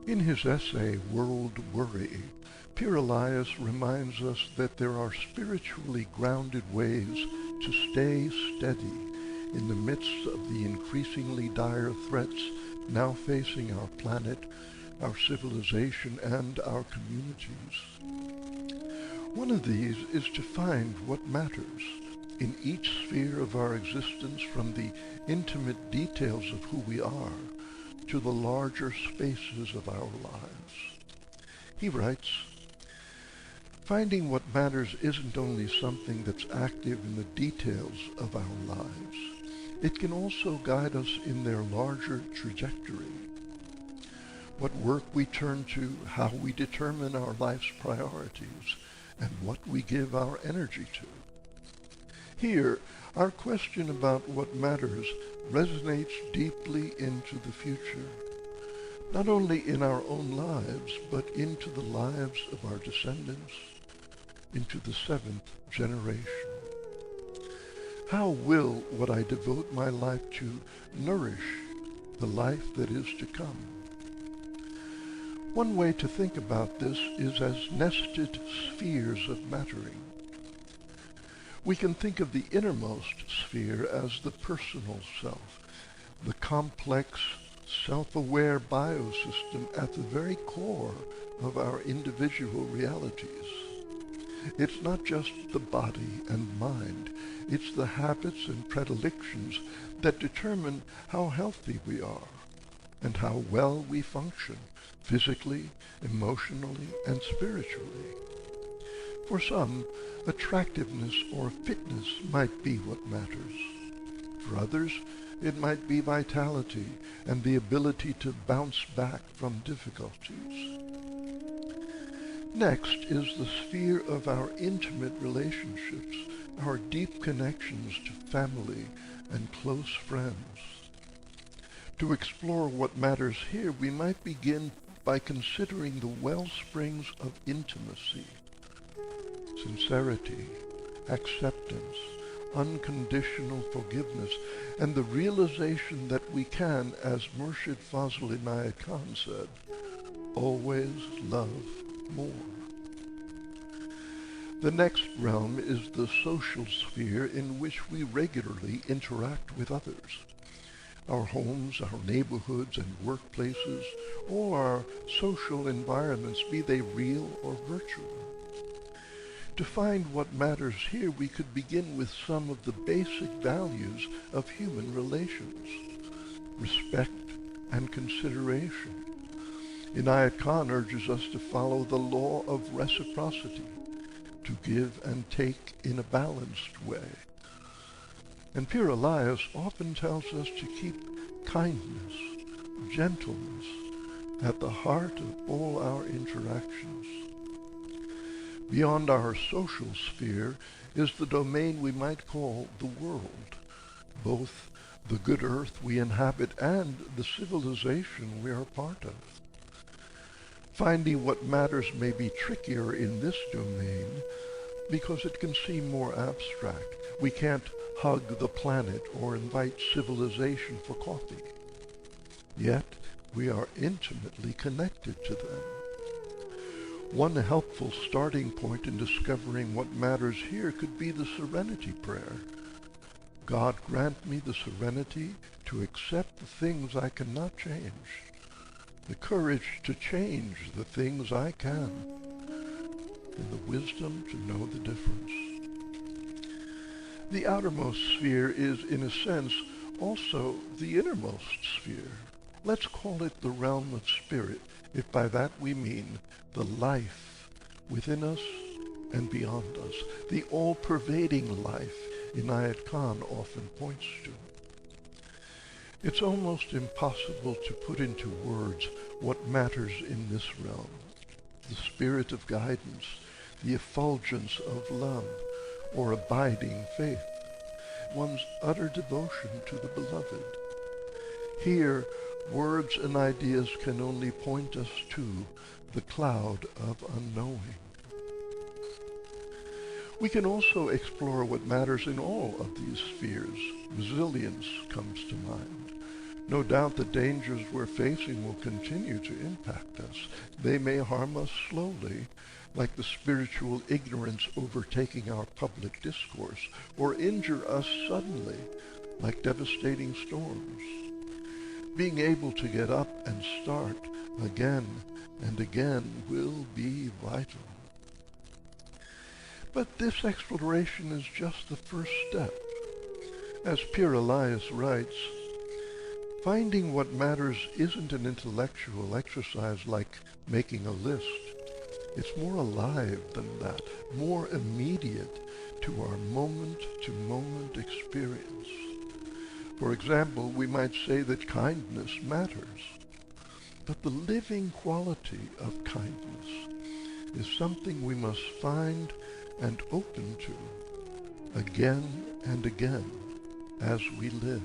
In his essay, World Worry, Elias reminds us that there are spiritually grounded ways to stay steady in the midst of the increasingly dire threats now facing our planet, our civilization, and our communities. One of these is to find what matters in each sphere of our existence, from the intimate details of who we are to the larger spaces of our lives. He writes, "Finding what matters isn't only something that's active in the details of our lives. It can also guide us in their larger trajectory. What work we turn to, how we determine our life's priorities, and what we give our energy to. Here, our question about what matters resonates deeply into the future, not only in our own lives, but into the lives of our descendants, into the seventh generation. How will what I devote my life to nourish the life that is to come?" One way to think about this is as nested spheres of mattering. We can think of the innermost sphere as the personal self, the complex, self-aware biosystem at the very core of our individual realities. It's not just the body and mind, it's the habits and predilections that determine how healthy we are and how well we function physically, emotionally, and spiritually. For some, attractiveness or fitness might be what matters. For others, it might be vitality and the ability to bounce back from difficulties. Next is the sphere of our intimate relationships, our deep connections to family and close friends. To explore what matters here, we might begin by considering the well springs of intimacy: sincerity, acceptance, unconditional forgiveness, and the realization that we can, as Murshid Fazl Inayat Khan said, always love more. The next realm is the social sphere in which we regularly interact with others. Our homes, our neighborhoods and workplaces, all our social environments, be they real or virtual. To find what matters here, we could begin with some of the basic values of human relations: respect and consideration. Inayat Khan urges us to follow the law of reciprocity, to give and take in a balanced way. And Pir Elias often tells us to keep kindness, gentleness at the heart of all our interactions. Beyond our social sphere is the domain we might call the world, both the good earth we inhabit and the civilization we are part of. Finding what matters may be trickier in this domain because it can seem more abstract. We can't hug the planet or invite civilization for coffee. Yet we are intimately connected to them. One helpful starting point in discovering what matters here could be the serenity prayer. God, grant me the serenity to accept the things I cannot change, the courage to change the things I can, and the wisdom to know the difference. The outermost sphere is, in a sense, also the innermost sphere. Let's call it the realm of spirit, if by that we mean the life within us and beyond us, the all-pervading life Inayat Khan often points to. It's almost impossible to put into words what matters in this realm: the spirit of guidance, the effulgence of love, or abiding faith, one's utter devotion to the beloved. Here, words and ideas can only point us to the cloud of unknowing. We can also explore what matters in all of these spheres. Resilience comes to mind. No doubt the dangers we're facing will continue to impact us. They may harm us slowly, like the spiritual ignorance overtaking our public discourse, or injure us suddenly, like devastating storms. Being able to get up and start again and again will be vital. But this exploration is just the first step. As Pierre Elias writes, finding what matters isn't an intellectual exercise like making a list. It's more alive than that, more immediate to our moment-to-moment experience. For example, we might say that kindness matters, but the living quality of kindness is something we must find and open to again and again as we live.